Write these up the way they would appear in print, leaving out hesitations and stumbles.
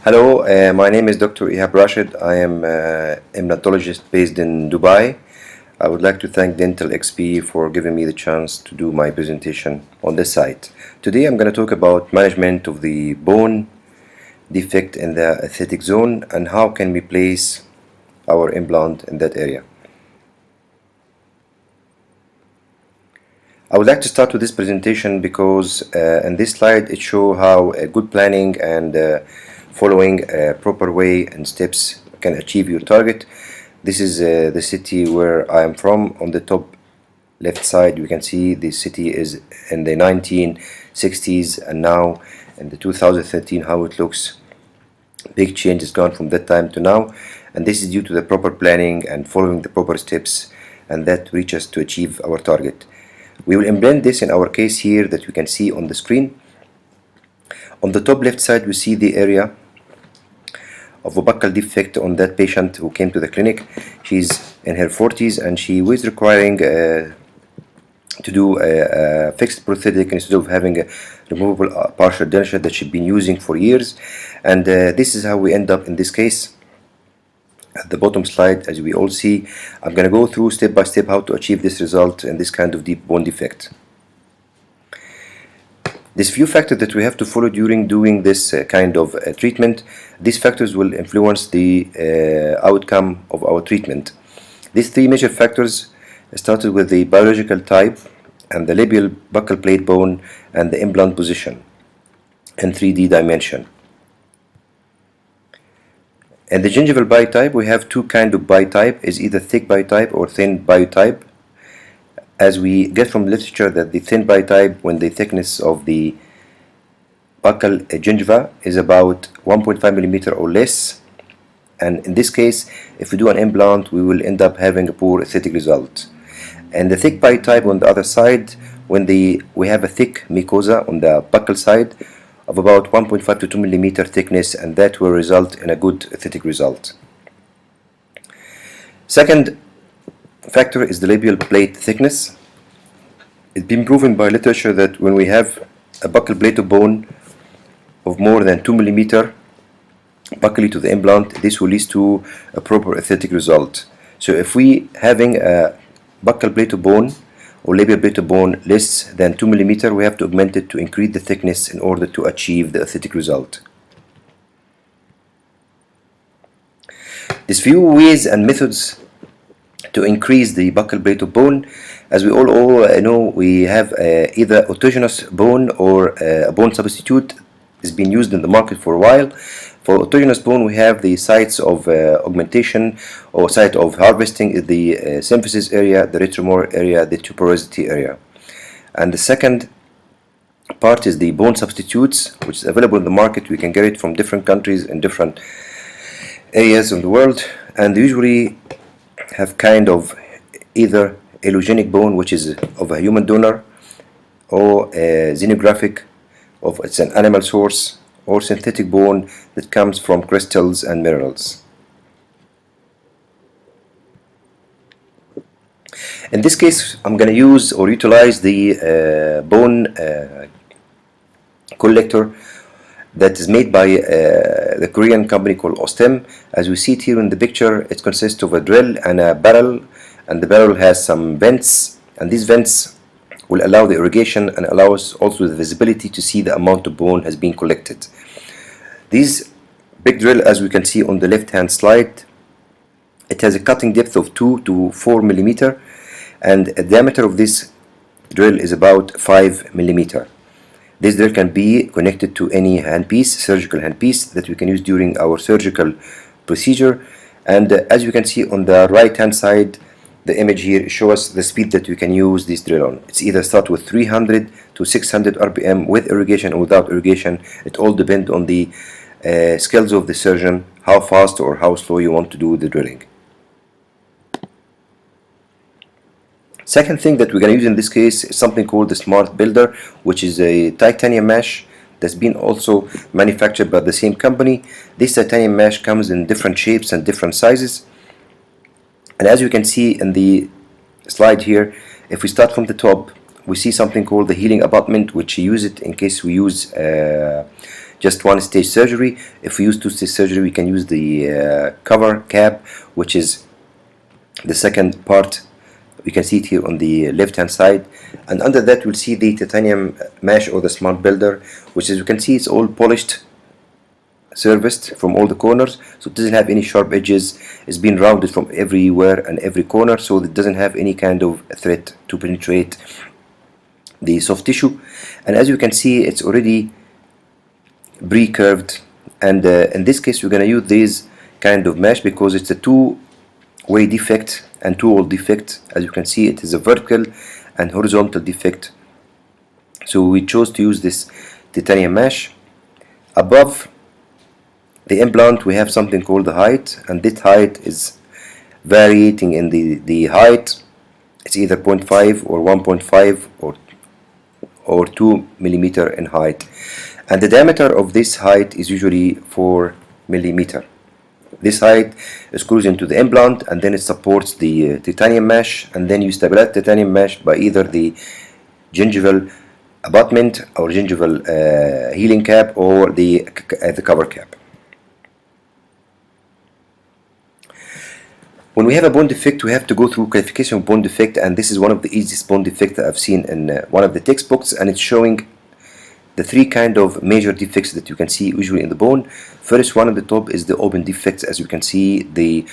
Hello, my name is Dr. Ihab Rashid. I am an implantologist based in Dubai. I would like to thank Dental XP for giving me the chance to do my presentation on this site. Today I'm going to talk about management of the bone defect in the aesthetic zone and how can we place our implant in that area. I would like to start with this presentation because in this slide it shows how good planning and following a proper way and steps can achieve your target. This is the city where I am from. On the top left side you can see the city is in the 1960s and now in the 2013 how it looks. Big change has gone from that time to now, and this is due to the proper planning and following the proper steps, and that reach us to achieve our target. We will embed this in our case here that you can see on the screen. On the top left side we see the area of a buccal defect on that patient who came to the clinic. She's in her 40s and she was requiring to do a fixed prosthetic instead of having a removable partial denture that she'd been using for years, and this is how we end up in this case. At the bottom slide, as we all see, I'm going to go through step by step how to achieve this result in this kind of deep bone defect. There's few factors that we have to follow during doing this kind of treatment. These factors will influence the outcome of our treatment. These three major factors started with the biological type and the labial buccal plate bone and the implant position in 3D dimension. In the gingival biotype we have two kinds of biotype, is either thick biotype or thin biotype. As we get from literature that the thin biotype, when the thickness of the buccal gingiva is about 1.5 millimeter or less, and in this case if we do an implant we will end up having a poor aesthetic result. And the thick biotype on the other side, when we have a thick mucosa on the buccal side of about 1.5 to 2 millimeter thickness, and that will result in a good aesthetic result. Second factor is the labial plate thickness. It's been proven by literature that when we have a buccal plate of bone of more than 2 millimeter buccally to the implant, this will lead to a proper aesthetic result. So if we having a buccal plate of bone or labial plate of bone less than 2 millimeter, we have to augment it to increase the thickness in order to achieve the aesthetic result. There's few ways and methods to increase the buccal plate of bone. As we all know, we have either autogenous bone or a bone substitute is being used in the market for a while. For autogenous bone we have the sites of augmentation or site of harvesting is the symphysis area, the retromolar area, the tuberosity area. And the second part is the bone substitutes, which is available in the market. We can get it from different countries and different areas in the world, and usually have kind of either allogenic bone, which is of a human donor, or a xenographic, of it's an animal source, or synthetic bone that comes from crystals and minerals. In this case I'm going to use or utilize the bone collector that is made by the Korean company called Ostem. As we see it here in the picture, it consists of a drill and a barrel, and the barrel has some vents, and these vents will allow the irrigation and allow us also the visibility to see the amount of bone has been collected. This big drill, as we can see on the left hand slide, it has a cutting depth of 2 to 4 millimeter, and the diameter of this drill is about 5 millimeter. This drill can be connected to any handpiece, surgical handpiece that we can use during our surgical procedure. And as you can see on the right hand side, the image here shows us the speed that we can use this drill on. It's either start with 300 to 600 RPM with irrigation or without irrigation. It all depends on the skills of the surgeon, how fast or how slow you want to do the drilling. Second thing that we're going to use in this case is something called the Smart Builder, which is a titanium mesh that's been also manufactured by the same company. This titanium mesh comes in different shapes and different sizes, and as you can see in the slide here, if we start from the top, we see something called the healing abutment, which you use it in case we use just one stage surgery. If we use two stage surgery, we can use the cover cap, which is the second part. We can see it here on the left hand side, and under that we'll see the titanium mesh or the smart builder, which, as you can see, it's all polished, serviced from all the corners, so it doesn't have any sharp edges. It's been rounded from everywhere and every corner, so it doesn't have any kind of threat to penetrate the soft tissue. And as you can see, it's already pre-curved, and in this case we're going to use this kind of mesh because it's a two-way defect and two-hole defect. As you can see, it is a vertical and horizontal defect, so we chose to use this titanium mesh. Above the implant we have something called the height, and this height is varying in the height. It's either 0.5 or 1.5 or 2 millimeter in height, and the diameter of this height is usually 4 millimeter. This height screws into the implant, and then it supports the titanium mesh, and then you stabilize the titanium mesh by either the gingival abutment or gingival healing cap or the cover cap. When we have a bone defect, we have to go through classification of bone defect, and this is one of the easiest bone defects that I've seen in one of the textbooks, and it's showing the three kind of major defects that you can see usually in the bone. First one at the top is the open defects. As you can see, the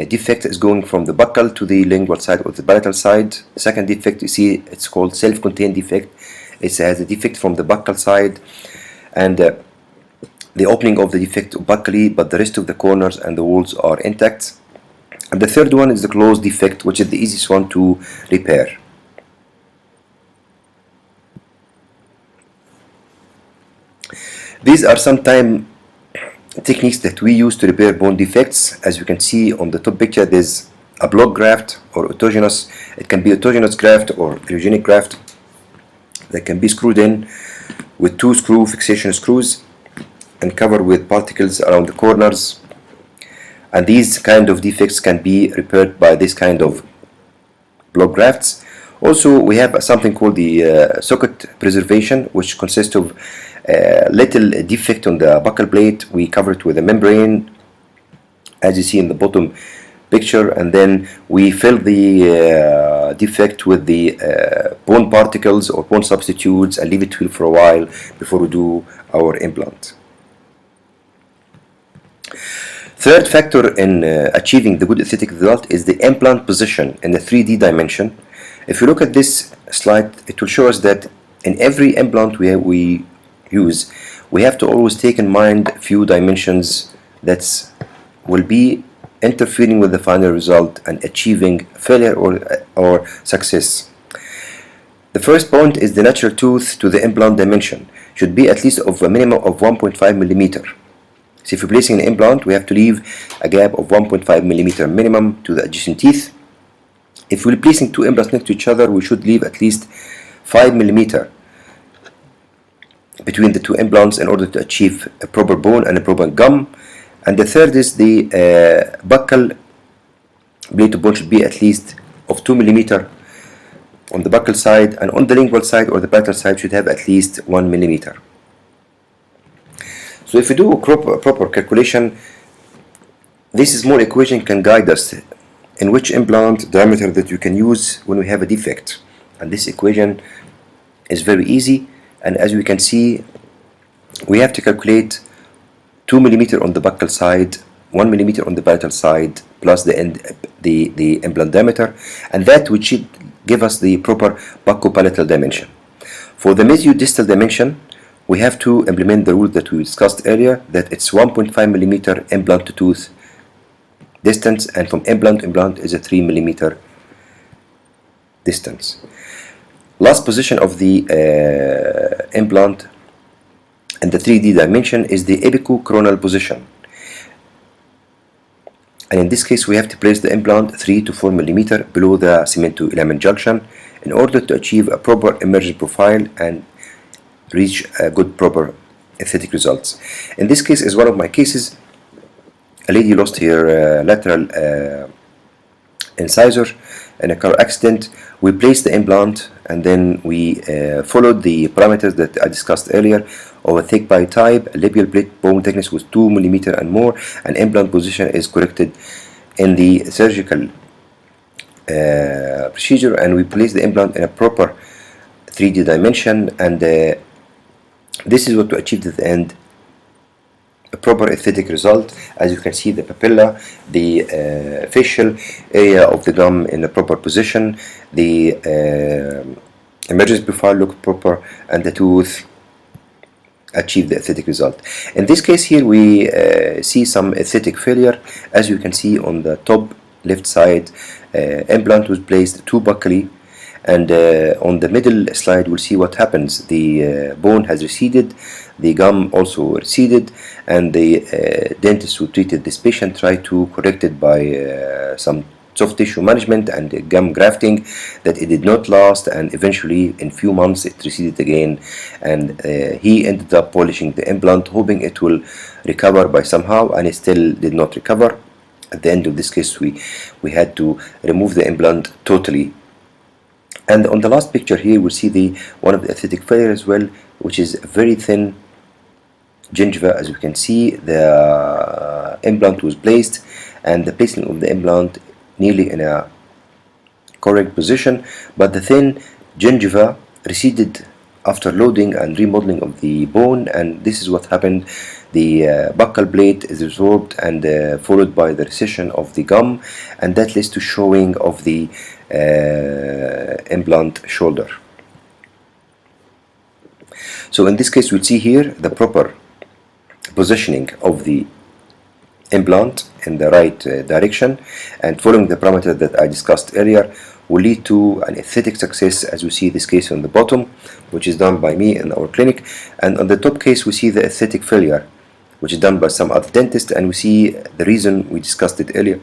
defect is going from the buccal to the lingual side or the palatal side. Second defect, you see, it's called self-contained defect. It has a defect from the buccal side, and the opening of the defect buccally, but the rest of the corners and the walls are intact. And the third one is the closed defect, which is the easiest one to repair. These are some techniques that we use to repair bone defects. As you can see on the top picture, there's a block graft or autogenous. It can be autogenous graft or allogenic graft that can be screwed in with two screw fixation screws and covered with particles around the corners. And these kind of defects can be repaired by this kind of block grafts. Also, we have something called the socket preservation, which consists of a little defect on the buccal plate. We cover it with a membrane, as you see in the bottom picture, and then we fill the defect with the bone particles or bone substitutes and leave it to for a while before we do our implant. Third factor in achieving the good aesthetic result is the implant position in the 3D dimension. If you look at this slide, it will show us that in every implant we use, we have to always take in mind a few dimensions that will be interfering with the final result and achieving failure or success. The first point is the natural tooth to the implant dimension should be at least of a minimum of 1.5 millimeter. So if you're placing an implant, we have to leave a gap of 1.5 millimeter minimum to the adjacent teeth. If we're placing two implants next to each other, we should leave at least 5 millimeter between the two implants in order to achieve a proper bone and a proper gum. And the third is the buccal blade of bone should be at least of 2 millimeter on the buccal side, and on the lingual side or the palatal side should have at least 1 millimeter. So if we do a proper calculation, this small equation can guide us in which implant diameter that you can use when we have a defect. And this equation is very easy, and as we can see, we have to calculate 2 millimeter on the buccal side, 1 millimeter on the palatal side, plus the implant diameter, and that which should give us the proper bucco-palatal dimension. For the mesiodistal dimension, we have to implement the rule that we discussed earlier, that it's 1.5 millimeter implant to tooth distance, and from implant to implant is a 3 millimeter distance. Last position of the implant in the 3D dimension is the apicocoronal position, and in this case we have to place the implant 3 to 4 millimeter below the cemento element junction in order to achieve a proper emergent profile and reach a good proper aesthetic results. In this case is one of my cases. A lady lost her lateral incisor in a car accident. We placed the implant, and then we followed the parameters that I discussed earlier of a thick biotype, a labial plate bone thickness was 2 mm and more, and implant position is corrected in the surgical procedure, and we place the implant in a proper 3D dimension, and this is what we achieved at the end, a proper aesthetic result. As you can see, the papilla, the facial area of the gum in a proper position, the emergence profile looked proper, and the tooth achieve the aesthetic result. In this case here we see some aesthetic failure. As you can see on the top left side, implant was placed too buccally, and on the middle slide we'll see what happens. The bone has receded, the gum also receded, and the dentist who treated this patient tried to correct it by some soft tissue management and gum grafting, that it did not last, and eventually in few months it receded again, and he ended up polishing the implant hoping it will recover by somehow, and it still did not recover. At the end of this case we had to remove the implant totally. And on the last picture here we'll see one of the aesthetic failure as well, which is very thin gingiva. As you can see, the implant was placed, and the placing of the implant nearly in a correct position, but the thin gingiva receded after loading and remodeling of the bone, and this is what happened. The buccal plate is resorbed and followed by the recession of the gum, and that leads to showing of the implant shoulder. So in this case we'll see here the proper positioning of the implant in the right direction, and following the parameter that I discussed earlier will lead to an aesthetic success, as we see this case on the bottom, which is done by me in our clinic, and on the top case we see the aesthetic failure, which is done by some other dentist, and we see the reason we discussed it earlier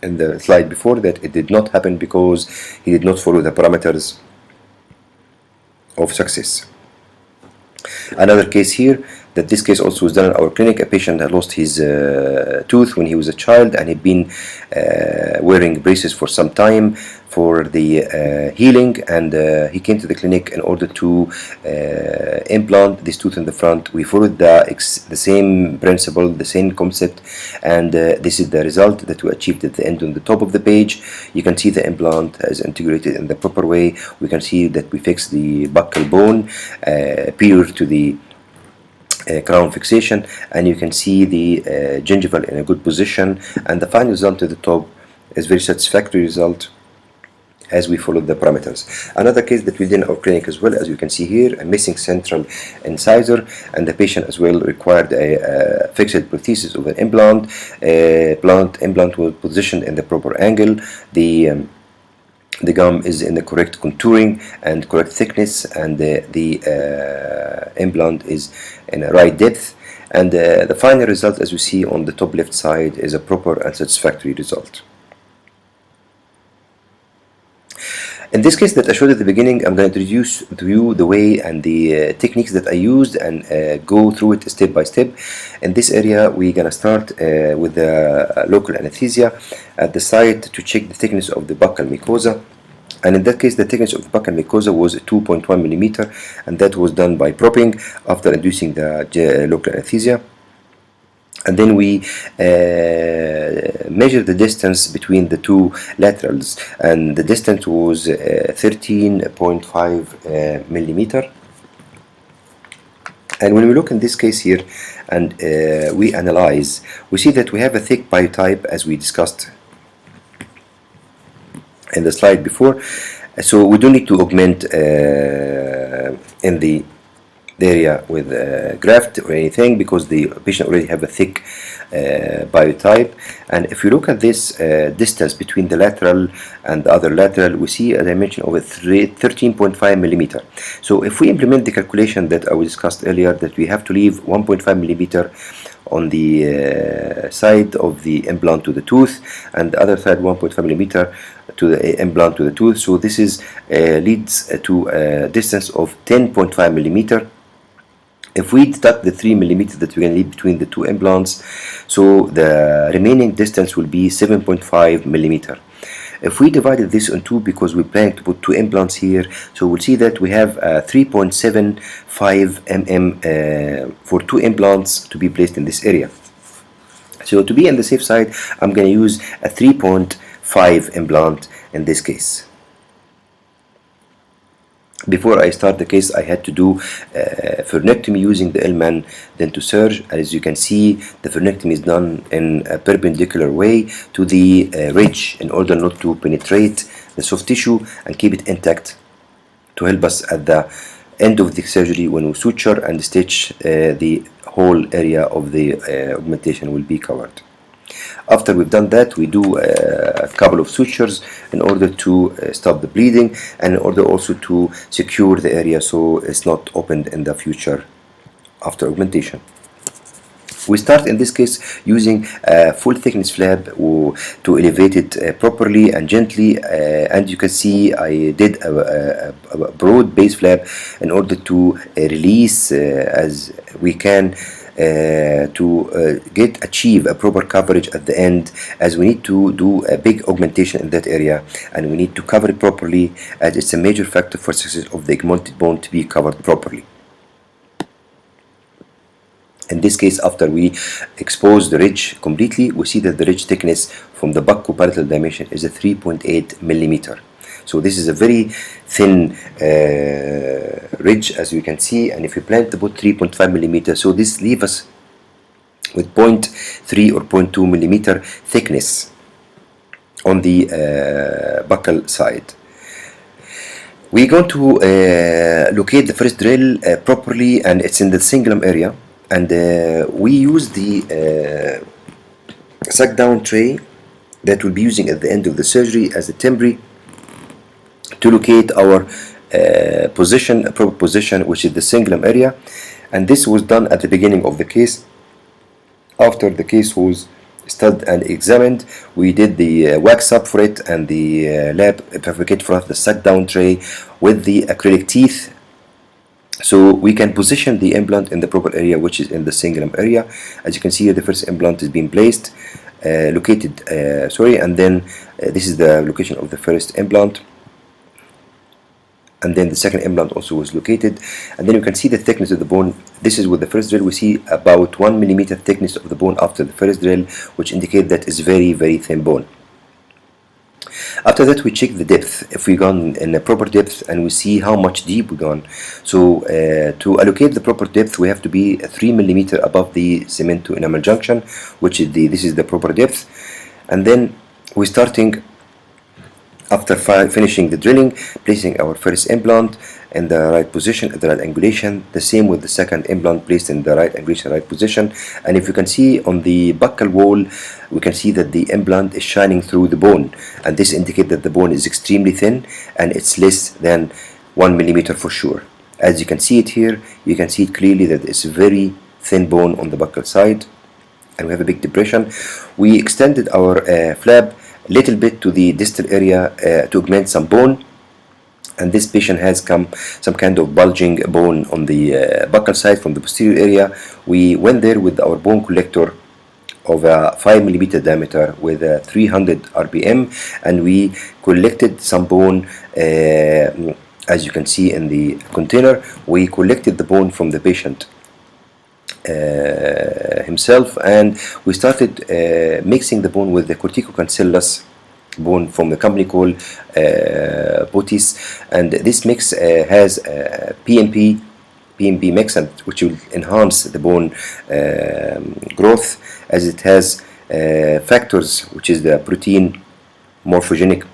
in the slide before, that it did not happen because he did not follow the parameters of success. Another case here, that this case also was done in our clinic. A patient had lost his tooth when he was a child, and he'd been wearing braces for some time for the healing, and he came to the clinic in order to implant this tooth in the front. We followed the same principle, the same concept, and this is the result that we achieved at the end. On the top of the page you can see the implant is integrated in the proper way. We can see that we fixed the buccal bone prior to the crown fixation, and you can see the gingival in a good position, and the final result at the top is very satisfactory result as we followed the parameters. Another case that we did in our clinic as well, as you can see here, a missing central incisor, and the patient as well required a fixed prosthesis of an implant. Implant was positioned in the proper angle. The gum is in the correct contouring and correct thickness, and the implant is in the right depth, and the final result, as you see on the top left side, is a proper and satisfactory result. In this case that I showed at the beginning, I'm going to introduce to you the way and the techniques that I used, and go through it step by step. In this area we're going to start with the local anesthesia at the site to check the thickness of the buccal mucosa, and in that case the thickness of the buccal mucosa was 2.1 mm, and that was done by propping after inducing the local anesthesia. And then we measured the distance between the two laterals, and the distance was 13.5 millimeter. And when we look in this case here and we analyze, we see that we have a thick biotype, as we discussed in the slide before, so we don't need to augment in the area with graft or anything, because the patient already have a thick biotype. And if you look at this distance between the lateral and the other lateral, we see, as I mentioned, over 13.5 millimeter. So if we implement the calculation that I discussed earlier, that we have to leave 1.5 millimeter on the side of the implant to the tooth, and the other side 1.5 millimeter to the implant to the tooth, so this is leads to a distance of 10.5 millimeter. If we deduct the 3 millimeters that we're going to leave between the two implants, so the remaining distance will be 7.5 millimeter. If we divided this in two, because we're planning to put two implants here, so we'll see that we have 3.75 mm for two implants to be placed in this area. So to be on the safe side, I'm going to use a 3.5 implant in this case. Before I start the case, I had to do frenectomy using the Ellman dentosurge. As you can see, the frenectomy is done in a perpendicular way to the ridge in order not to penetrate the soft tissue and keep it intact, to help us at the end of the surgery when we suture and stitch, the whole area of the augmentation will be covered. After we've done that, we do a couple of sutures in order to stop the bleeding, and in order also to secure the area so it's not opened in the future after augmentation. We start in this case using a full thickness flap to elevate it properly and gently, and you can see I did a broad base flap in order to release as we can to achieve a proper coverage at the end, as we need to do a big augmentation in that area and we need to cover it properly, as it's a major factor for success of the augmented bone to be covered properly. In this case, after we expose the ridge completely, we see that the ridge thickness from the buccal dimension is a 3.8 millimeter. So this is a very thin ridge, as you can see, and if you plan to put 3.5 millimeter, so this leaves us with 0.3 or 0.2 millimeter thickness on the buccal side. We're going to locate the first drill properly, and it's in the cingulum area, and we use the suck down tray that we'll be using at the end of the surgery as a temporary to locate our position, a proper position, which is the cingulum area. And this was done at the beginning of the case. After the case was studied and examined, we did the wax up for it and the lab fabricate for us the suck down tray with the acrylic teeth, so we can position the implant in the proper area, which is in the cingulum area. As you can see here, the first implant is being placed, located, and then this is the location of the first implant, and then the second implant also was located, and then you can see the thickness of the bone. This is with the first drill. We see about 1 millimeter thickness of the bone after the first drill, which indicates that it's very, very thin bone. After that, we check the depth, if we gone in a proper depth, and we see how much deep we gone. So to allocate the proper depth, we have to be 3 millimeter above the cement to enamel junction, which is this is the proper depth. And then we're starting, after finishing the drilling, placing our first implant in the right position at the right angulation, the same with the second implant placed in the right angulation, right position. And if you can see on the buccal wall, we can see that the implant is shining through the bone, and this indicates that the bone is extremely thin and it's less than 1 millimeter for sure. As you can see it here, you can see it clearly that it's a very thin bone on the buccal side, and we have a big depression. We extended our flap a little bit to the distal area to augment some bone, and this patient has some kind of bulging bone on the buccal side from the posterior area. We went there with our bone collector of a 5 millimeter diameter with a 300 RPM, and we collected some bone. As you can see in the container, we collected the bone from the patient himself, and we started mixing the bone with the corticocancellous bone from the company called Botis, and this mix has PMP mix, which will enhance the bone growth, as it has factors, which is the protein morphogenic,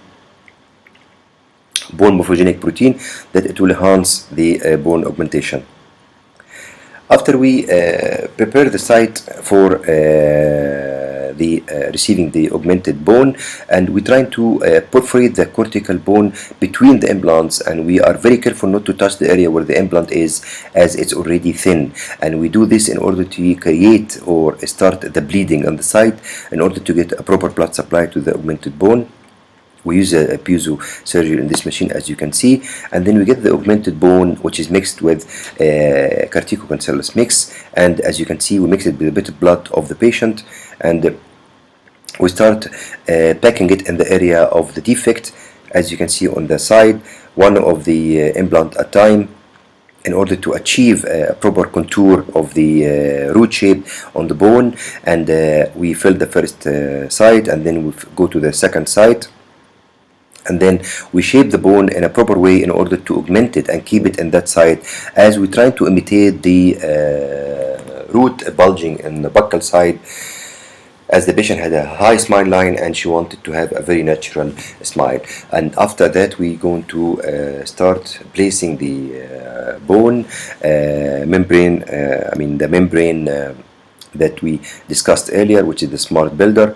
bone morphogenic protein, that it will enhance the bone augmentation. After we prepare the site for receiving the augmented bone, and we're trying to perforate the cortical bone between the implants, and we are very careful not to touch the area where the implant is, as it's already thin, and we do this in order to create or start the bleeding on the site in order to get a proper blood supply to the augmented bone. We use a piezo surgery in this machine, as you can see, and then we get the augmented bone, which is mixed with corticocancellous mix, and as you can see, we mix it with a bit of blood of the patient, and we start packing it in the area of the defect, as you can see on the side, one of the implant at a time, in order to achieve a proper contour of the root shape on the bone. And we fill the first side, and then we go to the second side, and then we shape the bone in a proper way in order to augment it and keep it in that side, as we try to imitate the root bulging in the buccal side, as the patient had a high smile line and she wanted to have a very natural smile. And after that, we're going to start placing the bone membrane, the membrane that we discussed earlier, which is the smart builder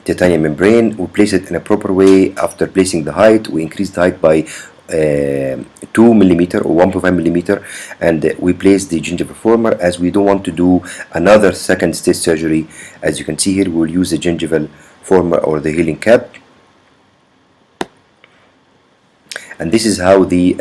titanium membrane. We place it in a proper way. After placing the height, we increase the height by 2 millimeter or 1.5 millimeter, and we place the gingival former, as we don't want to do another second stage surgery. As you can see here, we'll use the gingival former or the healing cap. And this is how the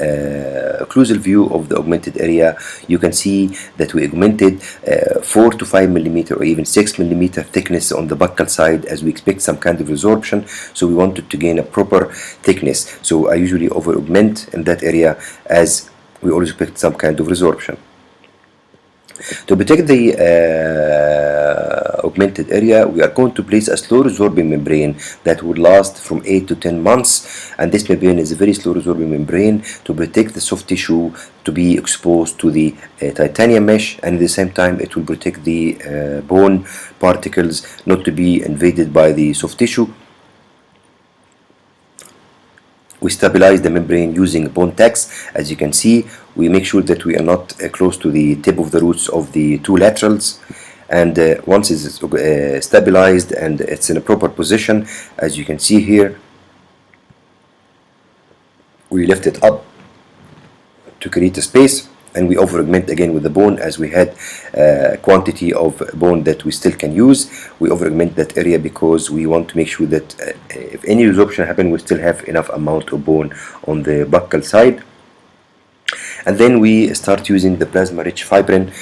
occlusal view of the augmented area. You can see that we augmented 4 to 5 millimeter or even 6 millimeter thickness on the buccal side, as we expect some kind of resorption, so we wanted to gain a proper thickness. So I usually over augment in that area, as we always expect some kind of resorption. To protect the augmented area, we are going to place a slow resorbing membrane that would last from 8 to 10 months, and this membrane is a very slow resorbing membrane to protect the soft tissue to be exposed to the titanium mesh, and at the same time it will protect the bone particles not to be invaded by the soft tissue. We stabilize the membrane using bone tacks. As you can see, we make sure that we are not close to the tip of the roots of the two laterals. And once it's stabilized and it's in a proper position, as you can see here, we lift it up to create a space, and we over augment again with the bone, as we had quantity of bone that we still can use. We over augment that area because we want to make sure that if any resorption happens, we still have enough amount of bone on the buccal side. And then we start using the plasma rich fibrin.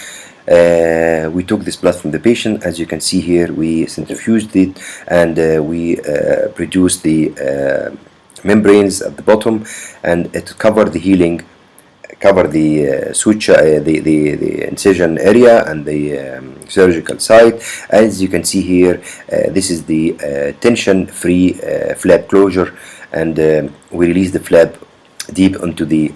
We took this blood from the patient. As you can see here, we centrifuged it, and we produced the membranes at the bottom, and it covered the healing, cover the suture, the incision area and the surgical site. As you can see here, this is the tension-free flap closure, and we release the flap deep into the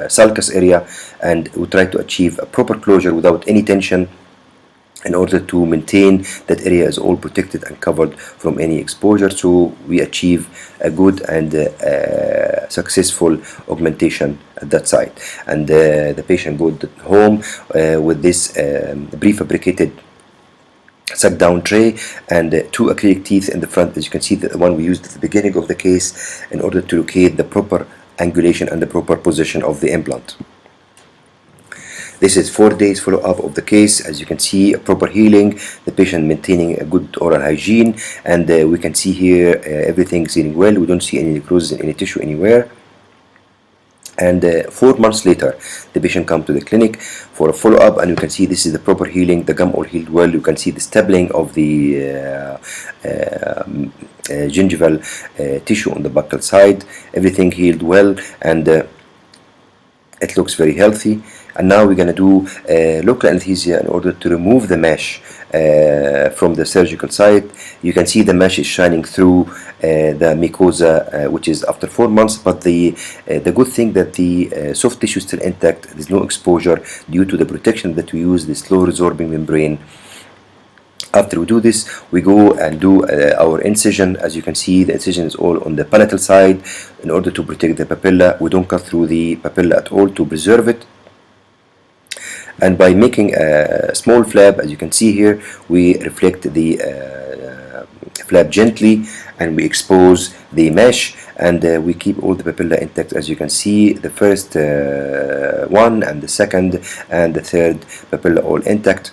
sulcus area, and we try to achieve a proper closure without any tension, in order to maintain that area is all protected and covered from any exposure, so we achieve a good and successful augmentation at that site. And the patient goes home with this prefabricated suck down tray and two acrylic teeth in the front, as you can see, the one we used at the beginning of the case, in order to locate the proper angulation and the proper position of the implant. This is 4 days follow-up of the case. As you can see, a proper healing, the patient maintaining a good oral hygiene, and we can see here everything is healing well. We don't see any necrosis in any tissue anywhere. And 4 months later, the patient comes to the clinic for a follow-up, and you can see this is the proper healing. The gum all healed well. You can see the stabilizing of the gingival tissue on the buccal side. Everything healed well, and it looks very healthy. And now we're going to do local anesthesia in order to remove the mesh from the surgical site. You can see the mesh is shining through the mucosa, which is after 4 months, but the good thing that the soft tissue is still intact. There's no exposure due to the protection that we use, the slow resorbing membrane. After we do this, we go and do our incision. As you can see, the incision is all on the palatal side in order to protect the papilla. We don't cut through the papilla at all to preserve it. And by making a small flap, as you can see here, we reflect the flap gently, and we expose the mesh, and we keep all the papilla intact. As you can see, the first one and the second and the third papilla all intact.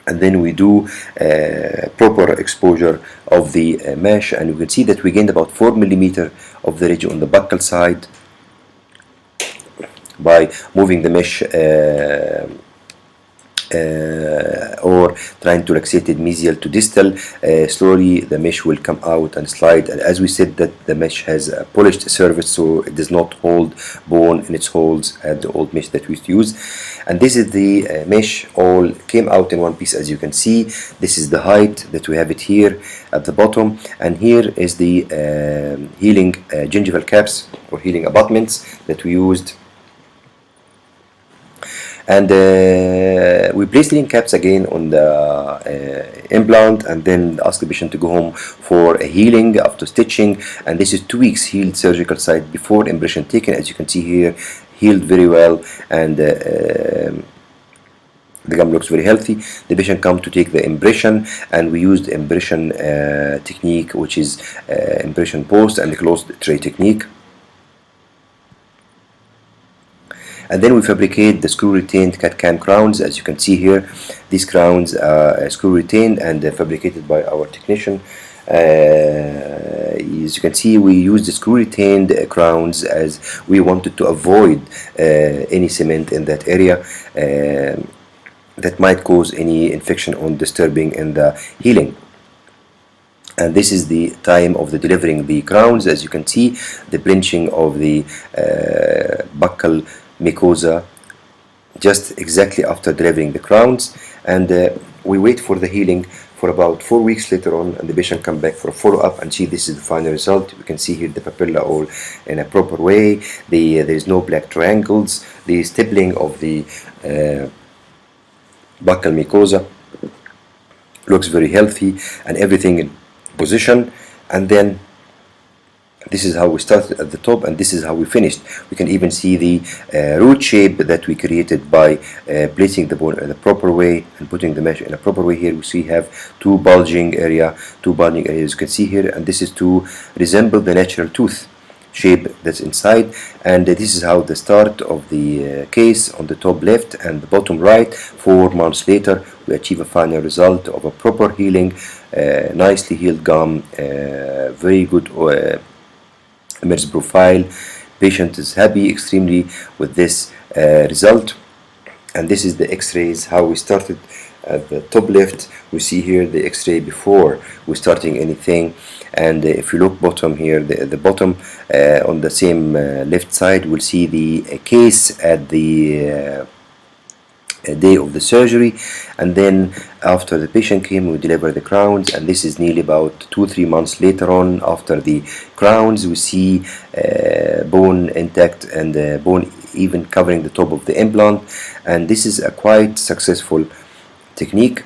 And then we do proper exposure of the mesh, and you can see that we gained about 4 millimeters of the ridge on the buccal side by moving the mesh or trying to luxate it mesial to distal, slowly the mesh will come out and slide. And as we said, that the mesh has a polished surface, so it does not hold bone in its holes at the old mesh that we used to use. And this is the mesh all came out in one piece, as you can see. This is the height that we have it here at the bottom, and here is the healing gingival caps or healing abutments that we used. And we place healing caps again on the implant, and then ask the patient to go home for a healing after stitching. And this is 2 weeks healed surgical site before impression taken. As you can see here, healed very well, and the gum looks very healthy. The patient come to take the impression, and we used impression technique, which is impression post and closed tray technique. And then we fabricate the screw retained CAD-CAM crowns. As you can see here, these crowns are screw retained and fabricated by our technician. As you can see, we use the screw retained crowns as we wanted to avoid any cement in that area that might cause any infection or disturbing in the healing. And this is the time of the delivering the crowns. As you can see, the blinching of the buccal mucosa just exactly after delivering the crowns. And we wait for the healing for about 4 weeks later on, and the patient come back for a follow-up and see this is the final result. We can see here the papilla all in a proper way. There is no black triangles. The stippling of the buccal mucosa looks very healthy, and everything in position. And then this is how we started at the top, and this is how we finished. We can even see the root shape that we created by placing the bone in a proper way and putting the mesh in a proper way. Here we see have two bulging areas you can see here, and this is to resemble the natural tooth shape that's inside. And this is how the start of the case on the top left and the bottom right. 4 months later, we achieve a final result of a proper healing, nicely healed gum, very good image profile. Patient is happy extremely with this result. And this is the x-rays how we started. At the top left, we see here the x-ray before we starting anything. And if you look bottom here, the bottom on the same left side, we'll see the case at the day of the surgery. And then after the patient came, we deliver the crowns, and this is nearly about 2-3 months later on. After the crowns, we see bone intact and bone even covering the top of the implant. And this is a quite successful technique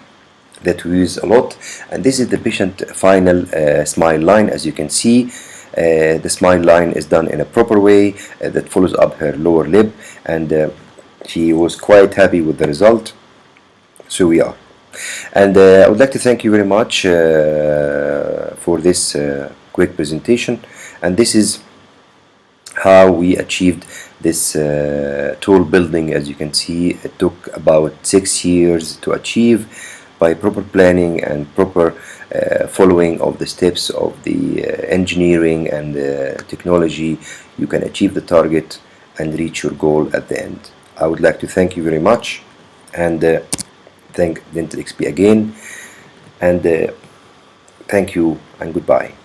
that we use a lot. And this is the patient final smile line. As you can see, the smile line is done in a proper way that follows up her lower lip, and she was quite happy with the result. So we are. And I would like to thank you very much for this quick presentation. And this is how we achieved this tall building. As you can see, it took about 6 years to achieve. By proper planning and proper following of the steps of the engineering and technology, you can achieve the target and reach your goal at the end. I would like to thank you very much, and thank Dental XP again, and thank you and goodbye.